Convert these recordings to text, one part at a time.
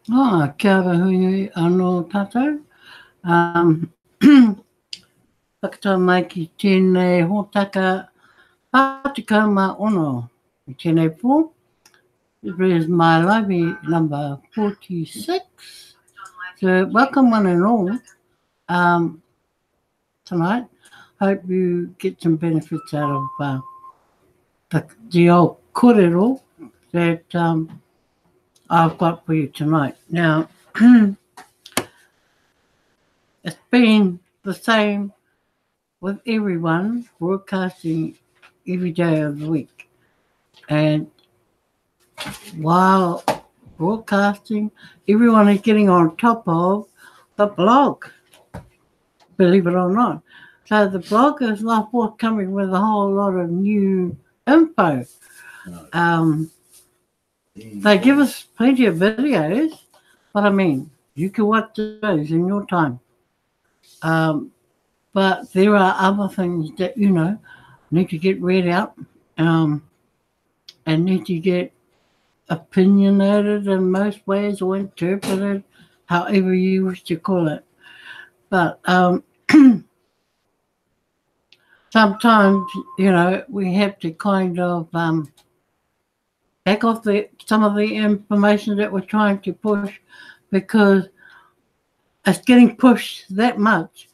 Kia ora hui anō tātou. Whakatau mai ki tēnei hōtaka Pātikau mā ono i tēnei pō. This is my library number 46. So welcome one and all tonight. Hope you get some benefits out of the old kōrero that I've got for you tonight. Now, it's been the same with everyone broadcasting every day of the week. And while broadcasting, everyone is getting on top of the blog, believe it or not. So the blog is not forthcoming with a whole lot of new info. They give us plenty of videos, but I mean, you can watch those in your time. But there are other things that, need to get read out and need to get opinionated in most ways or interpreted, however you wish to call it. But sometimes, we have to kind of back off some of the information that we're trying to push because it's getting pushed that much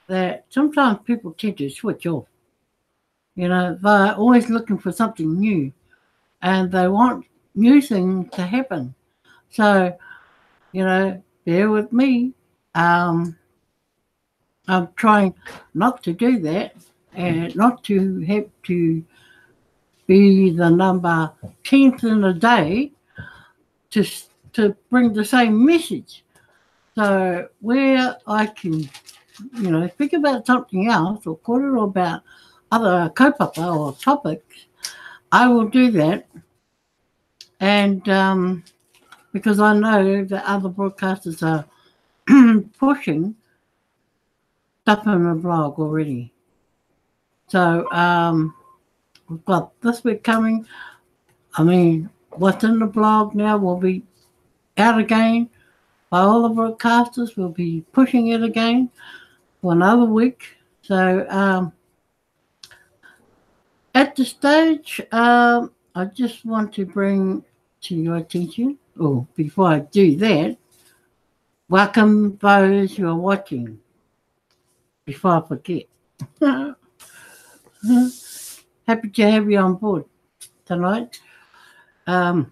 that sometimes people tend to switch off. They're always looking for something new and they want new things to happen. So, bear with me. I'm trying not to do that and not to have to be the number 10th in a day to bring the same message. So where I can, speak about something else or kōrero about other kaupapa or topics, I will do that. And because I know that other broadcasters are pushing stuff in the blog already. So we've got this week coming. I mean, what's in the blog now will be out again by all the broadcasters. We'll be pushing it again for another week. So at the stage, I just want to bring to your attention, or before I do that, welcome those who are watching. Before I forget. Happy to have you on board tonight. Just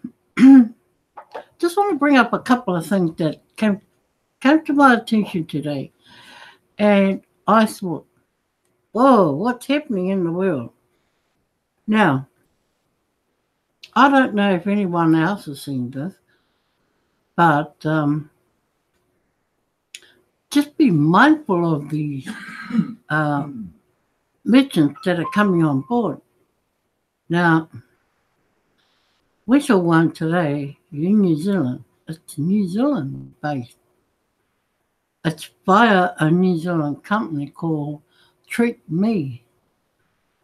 want to bring up a couple of things that came to my attention today. And I thought, whoa, what's happening in the world? Now, I don't know if anyone else has seen this, but just be mindful of these merchants that are coming on board. Now, we saw one today in New Zealand. It's New Zealand based. It's via a New Zealand company called Treat Me.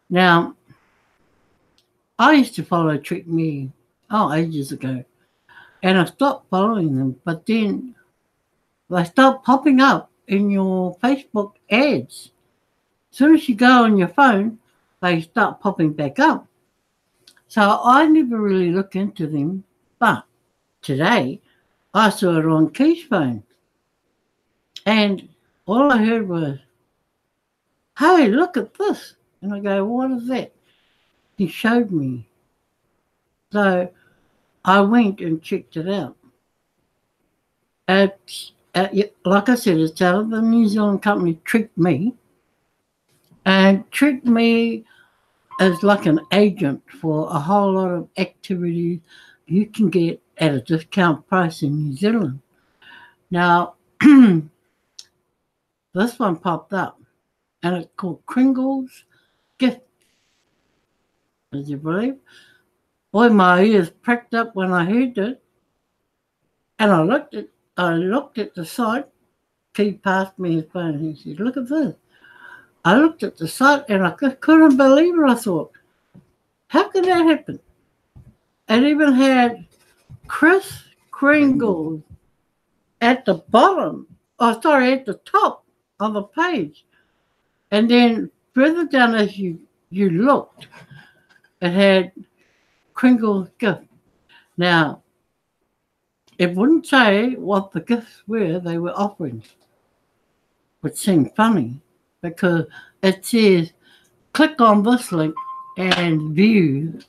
Now, I used to follow Treat Me, ages ago. And I stopped following them, but then they start popping up in your Facebook ads. As soon as you go on your phone, they start popping back up. So I never really looked into them, but today I saw it on Keith's phone. And all I heard was, hey, look at this. And I go, what is that? He showed me. So I went and checked it out. Like I said, it's out of the New Zealand company Treat Me. And Treat Me is like an agent for a whole lot of activities you can get at a discount price in New Zealand. Now, this one popped up, and it's called Kringle's Gift. Would you believe? Boy, my ears pricked up when I heard it, and I looked at the site. Keith passed me his phone, and he said, look at this. I looked at the site and I couldn't believe it. I thought, how could that happen? It even had Kris Kringle at the bottom, at the top of the page. And then further down as you looked, it had Kringle's gift. Now, it wouldn't say what the gifts were they were offering, which seemed funny because it says, click on this link and view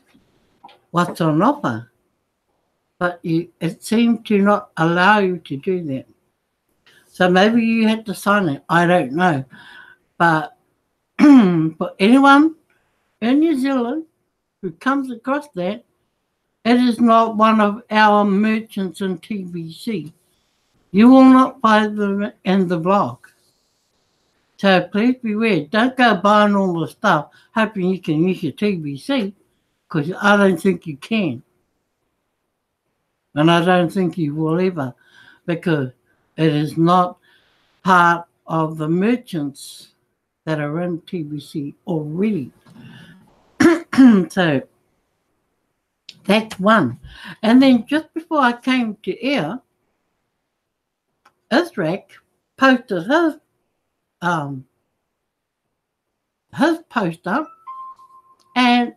what's on offer. But it seemed to not allow you to do that. So maybe you had to sign it. I don't know. But for anyone in New Zealand who comes across that, it is not one of our merchants in TBC. You will not find them in the blog. So please beware. Don't go buying all the stuff hoping you can use your TBC, because I don't think you can. And I don't think you will ever, because it is not part of the merchants that are in TBC already. So that's one. And then just before I came to air, Israq posted his post up, and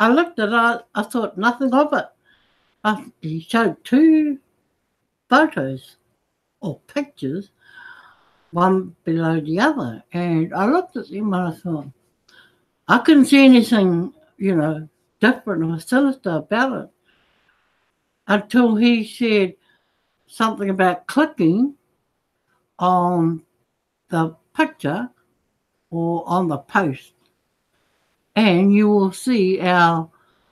I looked at it, I thought nothing of it. He showed two photos or pictures, one below the other, and I looked at them and I thought, I couldn't see anything, different or sinister about it until he said something about clicking on the picture or on the post, and you will see our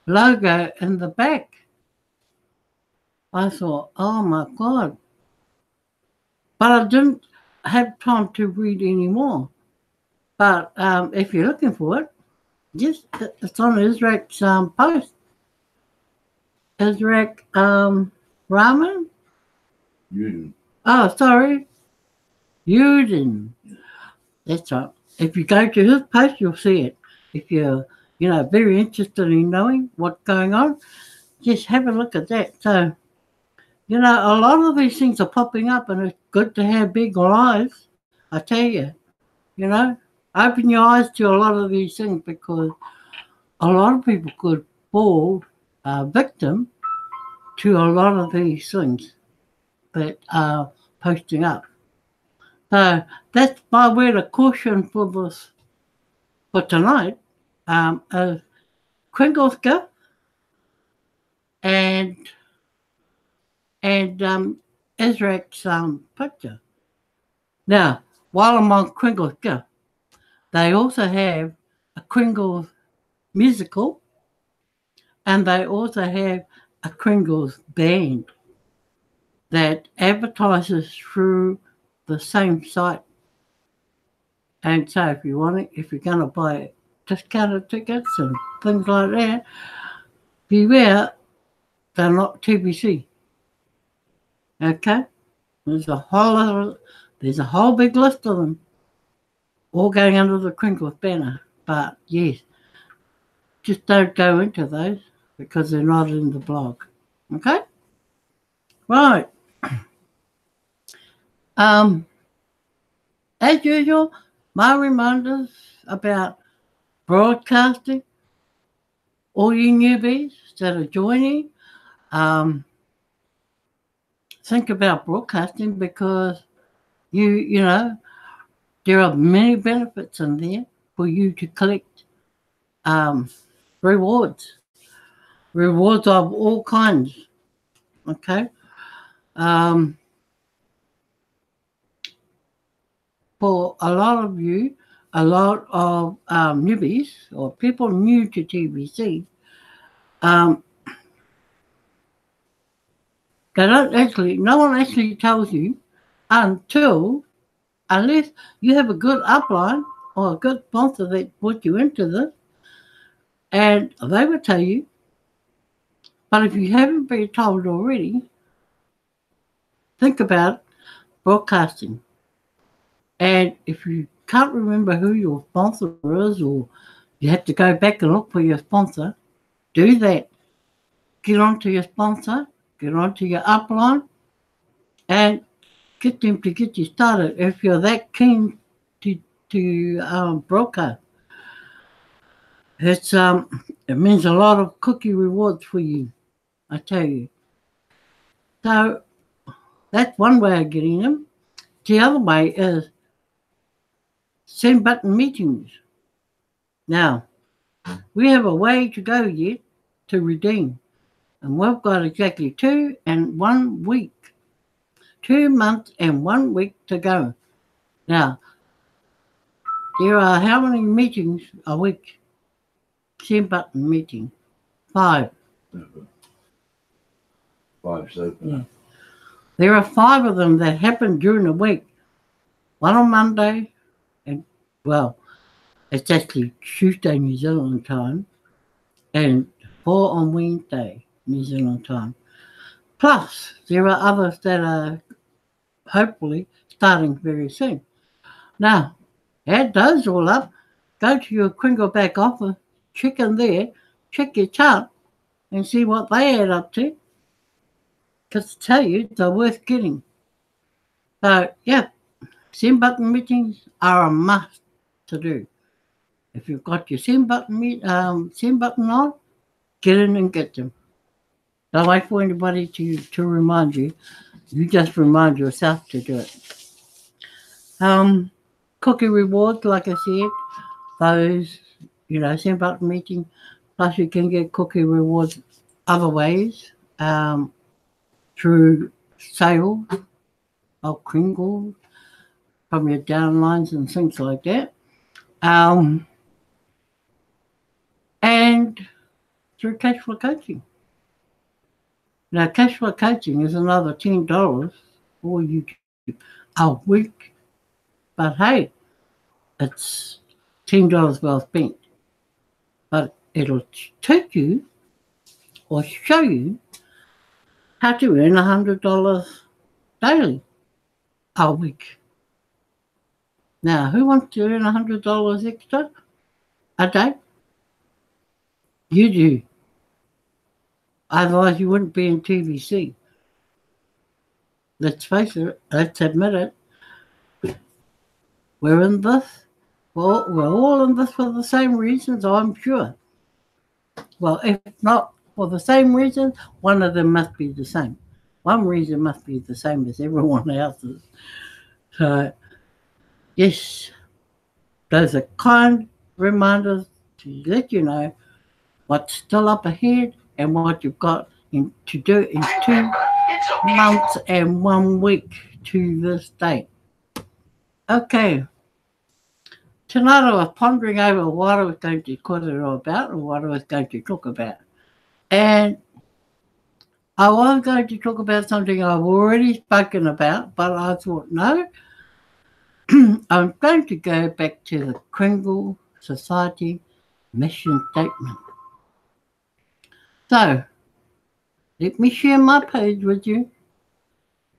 logo in the back. I thought, oh my God. But I didn't have time to read any more. But if you're looking for it, yes, it's on Israq's post. Israq Rahman? Uden. Oh, sorry. Uden. That's right. If you go to his post, you'll see it. If you're, very interested in knowing what's going on, just have a look at that. So, a lot of these things are popping up, and it's good to have big eyes. I tell you, open your eyes to a lot of these things, because a lot of people could fall victim to a lot of these things that are posting up. So that's my word of caution for tonight. Kringle's gift and Israq's picture. Now, while I'm on Kringle's gift, they also have a Kringle's musical, and they also have a Kringle's band that advertises through the same site. And so if you want it, if you're going to buy discounted tickets and things like that, beware, they're not TBC. Okay? There's a whole big list of them, all going under the Kringle's banner. But yes, just don't go into those because they're not in the blog. Okay? Right. As usual, my reminders about broadcasting, all you newbies that are joining, think about broadcasting, because there are many benefits in there for you to collect rewards of all kinds. Okay. For a lot of you, a lot of newbies or people new to TBC, no one actually tells you unless you have a good upline or a good sponsor that put you into this, and they will tell you. But if you haven't been told already, think about broadcasting. And if you can't remember who your sponsor is, or you have to go back and look for your sponsor, do that. Get onto your sponsor, get onto your upline, and get them to get you started if you're that keen to broadcast. It's it means a lot of cookie rewards for you, I tell you. So that's one way of getting them. The other way is send button meetings. Now, we have a way to go yet to redeem. And we've got exactly 2 and 1 week. 2 months and 1 week to go. Now, there are how many meetings a week? Send button meeting. 5. 5 so far. Yeah. There are 5 of them that happen during the week. 1 on Monday, and well, it's actually Tuesday New Zealand time, and 4 on Wednesday New Zealand time. Plus, there are others that are hopefully starting very soon. Now, add those all up, go to your Kringle back office, check in there, check your chart, and see what they add up to. Because to tell you, they're worth getting. So, yeah, send button meetings are a must to do. If you've got your send button on, get in and get them. Don't wait for anybody to remind you. You just remind yourself to do it. Cookie rewards, like I said, those, send button meeting. Plus you can get cookie rewards other ways, through sales of Kringle from your downlines and things like that. And through cash flow coaching. Now, cash flow coaching is another $10 for you a week. But hey, it's $10 well spent. But it'll teach you or show you how to earn $100 daily a week. Now, who wants to earn $100 extra a day? You do. Otherwise, you wouldn't be in TVC. Let's face it. Let's admit it. We're in this. Well, we're all in this for the same reasons, I'm sure. Well, if not for the same reason, one of them must be the same. One reason must be the same as everyone else's. So, yes, those are kind reminders to let you know what's still up ahead and what you've got to do in 2 months and 1 week to this date. Okay. Tonight I was pondering over what I was going to kōrero about and what I was going to talk about. And I was going to talk about something I've already spoken about, but I thought, no, I'm going to go back to the Kringle Society mission statement. So, let me share my page with you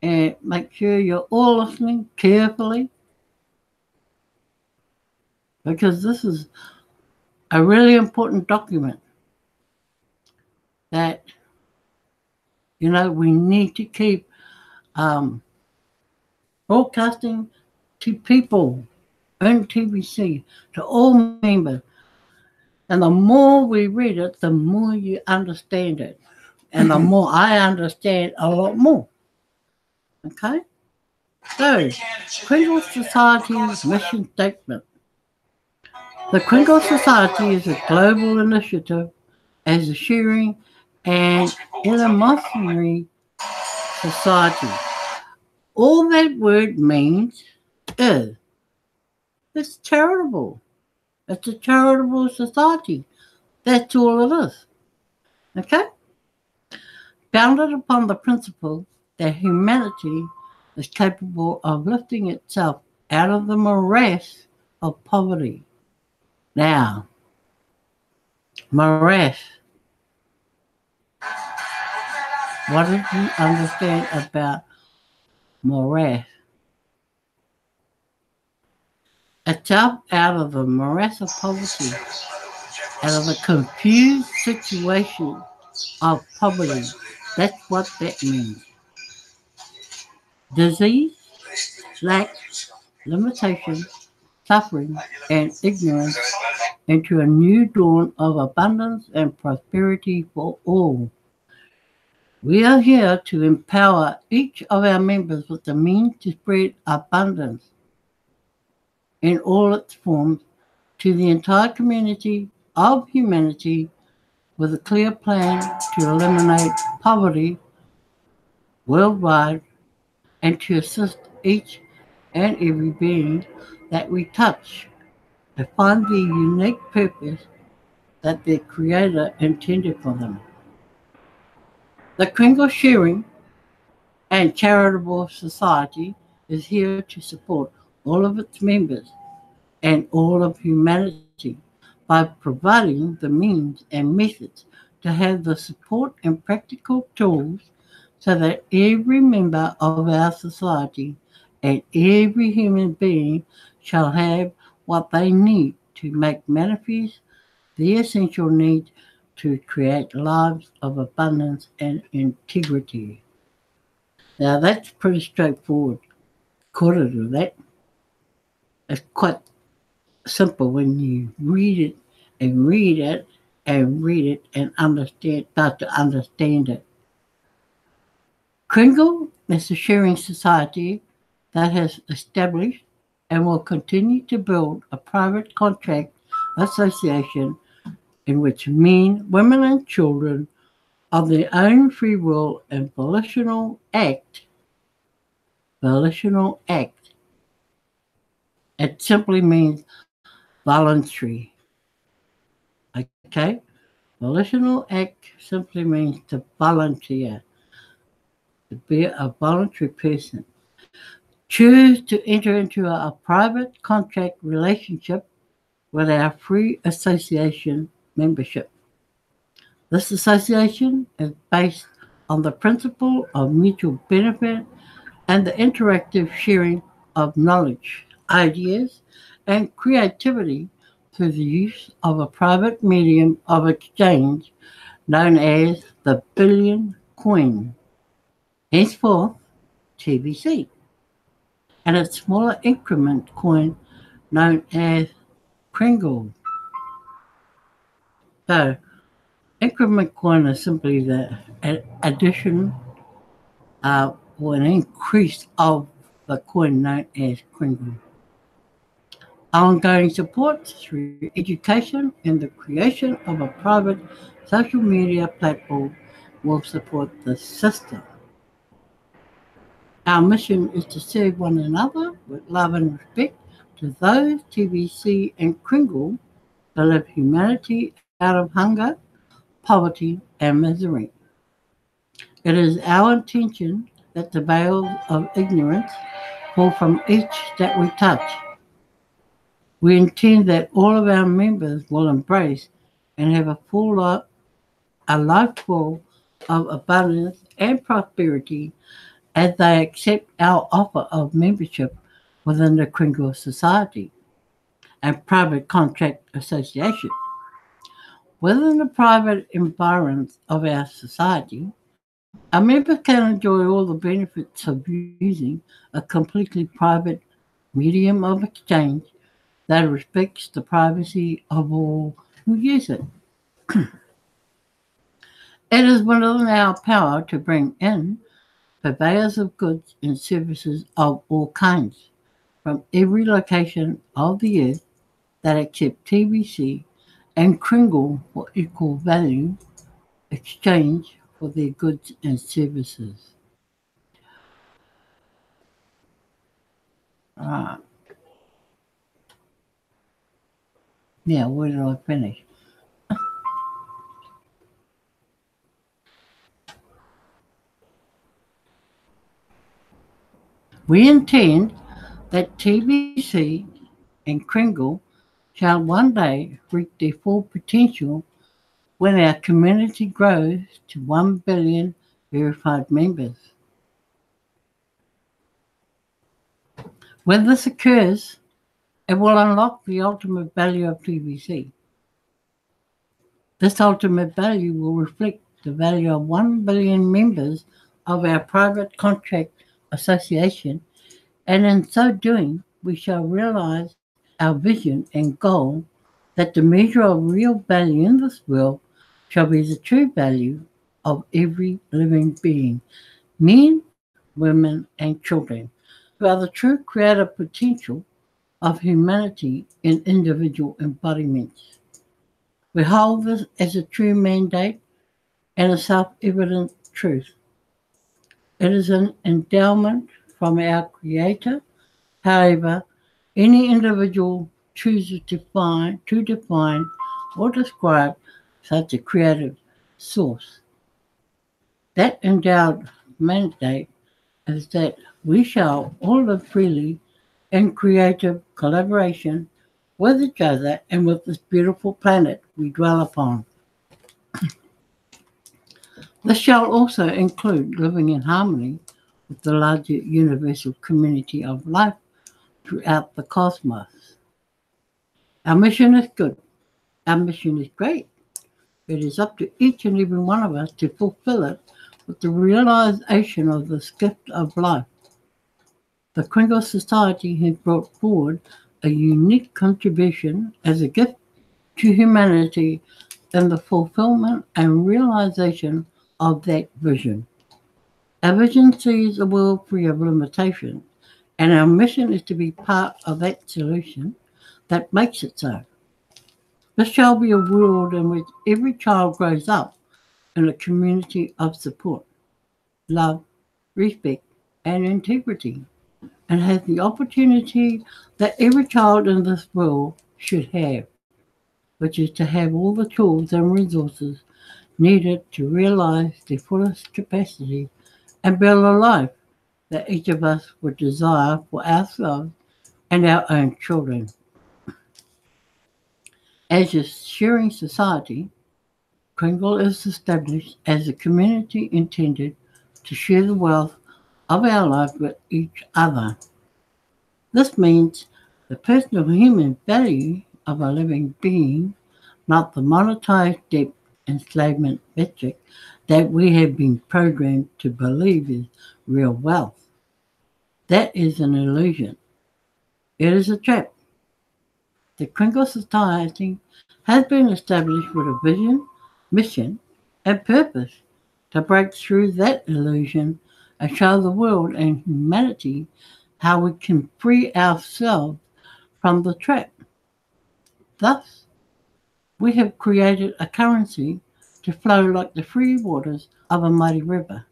and make sure you're all listening carefully, because this is a really important document that, we need to keep broadcasting to people on TVC, to all members. And the more we read it, the more you understand it. And the more I understand a lot more. Okay? So, Kringle Society's mission statement. The Kringle Society is a global initiative as a sharing and emotionary society. All that word means is it's charitable. It's a charitable society. That's all it is. Okay? Founded upon the principle that humanity is capable of lifting itself out of the morass of poverty. Now, morass. What did you understand about morass? Itself out of the morass of poverty, out of the confused situation of poverty. That's what that means. Disease, lack, limitation, suffering, and ignorance into a new dawn of abundance and prosperity for all. We are here to empower each of our members with the means to spread abundance in all its forms to the entire community of humanity with a clear plan to eliminate poverty worldwide and to assist each and every being that we touch to find the unique purpose that their Creator intended for them. The Kringle Sharing and Charitable Society is here to support all of its members and all of humanity by providing the means and methods to have the support and practical tools so that every member of our society and every human being shall have what they need to make manifest the essential need to create lives of abundance and integrity. Now that's pretty straightforward. Quarter to that. It's quite simple when you read it and read it and read it and start to understand it. Kringle is a sharing society that has established and will continue to build a private contract association in which men, women, and children of their own free will and volitional act. It simply means voluntary. Okay? Volitional act simply means to volunteer, to be a voluntary person. Choose to enter into a private contract relationship with our free association membership. This association is based on the principle of mutual benefit and the interactive sharing of knowledge, ideas, and creativity through the use of a private medium of exchange known as the Billion Coin, henceforth TBC, and its smaller increment coin known as Kringle. So, increment coin is simply the addition or an increase of the coin known as Kringle. Ongoing support through education and the creation of a private social media platform will support the system. Our mission is to serve one another with love and respect to those TBC and Kringle that live humanity out of hunger, poverty, and misery. It is our intention that the veils of ignorance fall from each that we touch. We intend that all of our members will embrace and have a life full of abundance and prosperity as they accept our offer of membership within the Kringle Society and Private Contract Association. Within the private environs of our society, our members can enjoy all the benefits of using a completely private medium of exchange that respects the privacy of all who use it. It is within our power to bring in purveyors of goods and services of all kinds from every location of the earth that accept TBC and Kringle for equal value exchange for their goods and services. Right. Now, where did I finish? We intend that TBC and Kringle shall one day reach their full potential when our community grows to 1 billion verified members. When this occurs, it will unlock the ultimate value of TBC. This ultimate value will reflect the value of 1 billion members of our private contract association And in so doing, we shall realize our vision and goal that the measure of real value in this world shall be the true value of every living being, men, women, and children, who are the true creative potential of humanity in individual embodiments. We hold this as a true mandate and a self evident truth. It is an endowment from our Creator. However, any individual chooses to define or describe such a creative source. That endowed mandate is that we shall all live freely in creative collaboration with each other and with this beautiful planet we dwell upon. This shall also include living in harmony with the larger universal community of life throughout the cosmos. Our mission is good. Our mission is great. It is up to each and every one of us to fulfill it with the realization of this gift of life. The Kringle Society has brought forward a unique contribution as a gift to humanity in the fulfillment and realization of that vision. Our vision sees a world free of limitation, and our mission is to be part of that solution that makes it so. This shall be a world in which every child grows up in a community of support, love, respect, and integrity, and has the opportunity that every child in this world should have, which is to have all the tools and resources needed to realize their fullest capacity and build a life that each of us would desire for ourselves and our own children. As a sharing society, Kringle is established as a community intended to share the wealth of our life with each other. This means the personal human value of a living being, not the monetized debt enslavement metric that we have been programmed to believe is real wealth. That is an illusion. It is a trap. The Kringle Society has been established with a vision, mission, and purpose to break through that illusion and show the world and humanity how we can free ourselves from the trap. Thus, we have created a currency to flow like the free waters of a mighty river,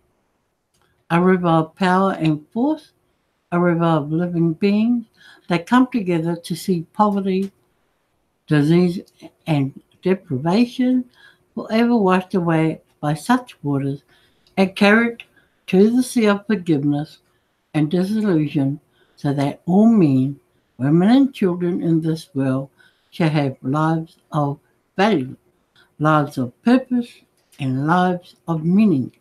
a river of power and force, a river of living beings that come together to see poverty, disease, and deprivation forever washed away by such waters and carried to the sea of forgiveness and disillusion, so that all men, women, and children in this world shall have lives of value, lives of purpose, and lives of meaning.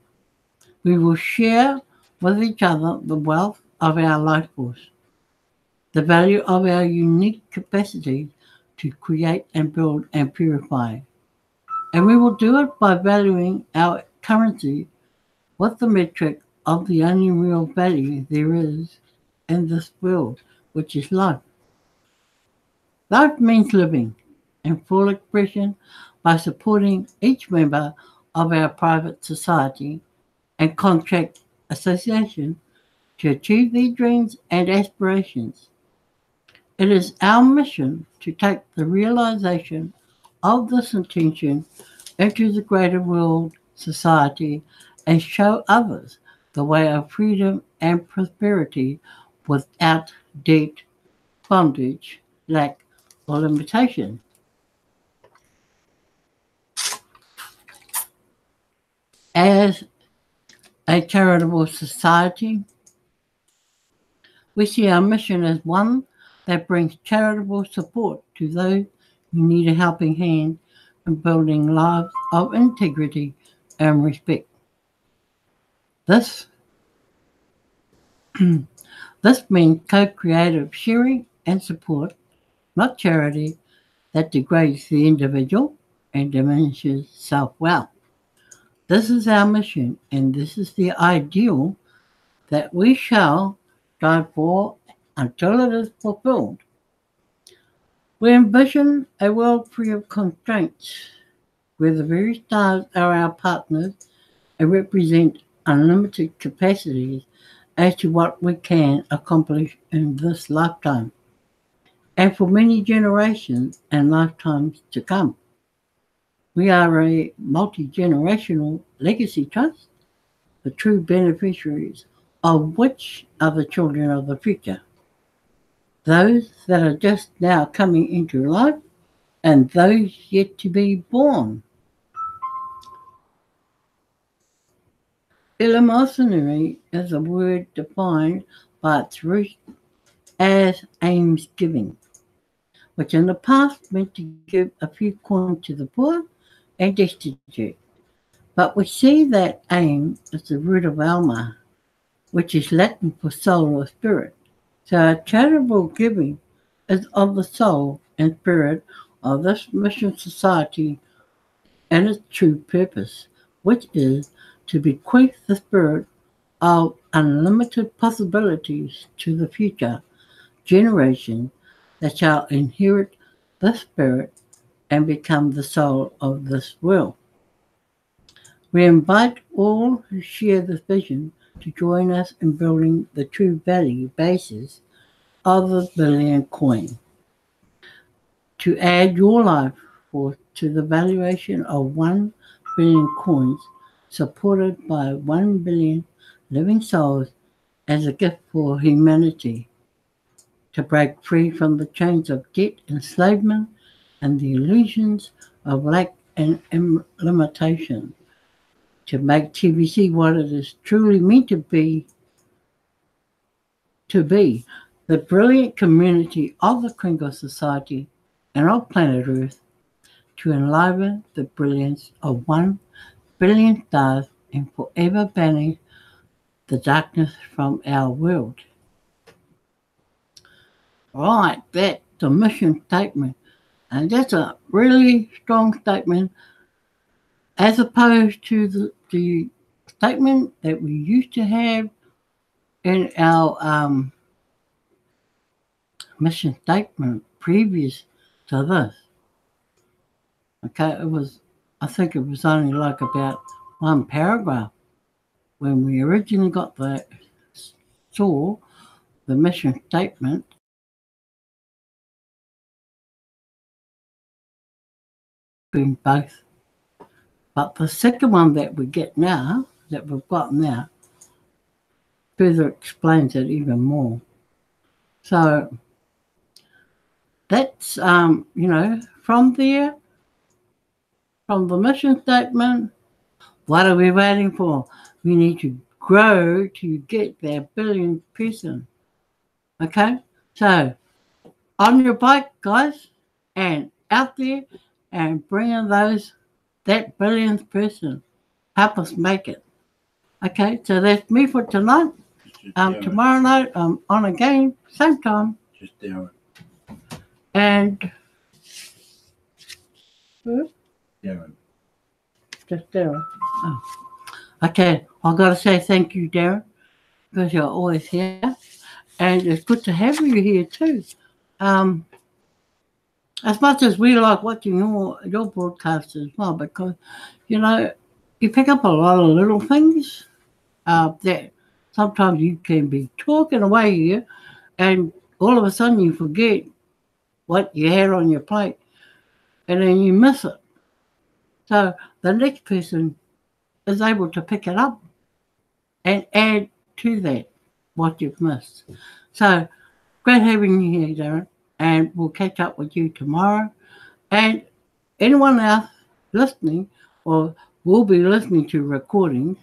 We will share with each other the wealth of our life force, the value of our unique capacity to create and build and purify. And we will do it by valuing our currency with the metric of the only real value there is in this world, which is life. Life means living in full expression by supporting each member of our private society and contract association to achieve their dreams and aspirations. It is our mission to take the realization of this intention into the greater world society and show others the way of freedom and prosperity without debt, bondage, lack, or limitation. As a charitable society, we see our mission as one that brings charitable support to those who need a helping hand in building lives of integrity and respect. This, this means co-creative sharing and support, not charity that degrades the individual and diminishes self-wealth. This is our mission, and this is the ideal that we shall strive for until it is fulfilled. We envision a world free of constraints, where the very stars are our partners and represent unlimited capacities as to what we can accomplish in this lifetime and for many generations and lifetimes to come. We are a multi-generational legacy trust, the true beneficiaries of which are the children of the future, those that are just now coming into life and those yet to be born. Eleemosynary is a word defined by its root as alms giving, which in the past meant to give a few coins to the poor and destitute. But we see that aim is the root of alma, which is Latin for soul or spirit. So our charitable giving is of the soul and spirit of this mission society and its true purpose, which is to bequeath the spirit of unlimited possibilities to the future generation that shall inherit the spirit and become the soul of this world. We invite all who share this vision to join us in building the true value basis of the billion coin. To add your life force to the valuation of 1 billion coins supported by 1 billion living souls as a gift for humanity, to break free from the chains of debt, enslavement, and the illusions of lack and limitation, to make TBC what it is truly meant to be the brilliant community of the Kringle Society and of planet Earth, to enliven the brilliance of 1 billion stars and forever banish the darkness from our world. Right, that's the mission statement. And that's a really strong statement as opposed to the statement that we used to have in our mission statement previous to this. Okay, I think it was only like about one paragraph when we originally saw the mission statement. In both. But the second one that we get now, that we've got now, further explains it even more. So that's, from there, from the mission statement, what are we waiting for? We need to grow to get that billionth person. Okay? So, on your bike, guys, and out there, and bring in that billionth person. Help us make it. Okay, so that's me for tonight. Tomorrow night, I'm on again, same time. Just Darren. And Darren. just Darren. Oh. Okay, I've got to say thank you, Darren, because you're always here. And it's good to have you here too. As much as we like watching your broadcasts as well, because, you pick up a lot of little things that sometimes you can be talking away here and all of a sudden you forget what you had on your plate and then you miss it. So the next person is able to pick it up and add to that what you've missed. So great having you here, Darren, and we'll catch up with you tomorrow. And anyone else listening or will be listening to recordings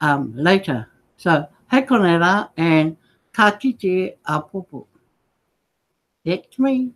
later. So, hei konera and ka kite a popo. That's me.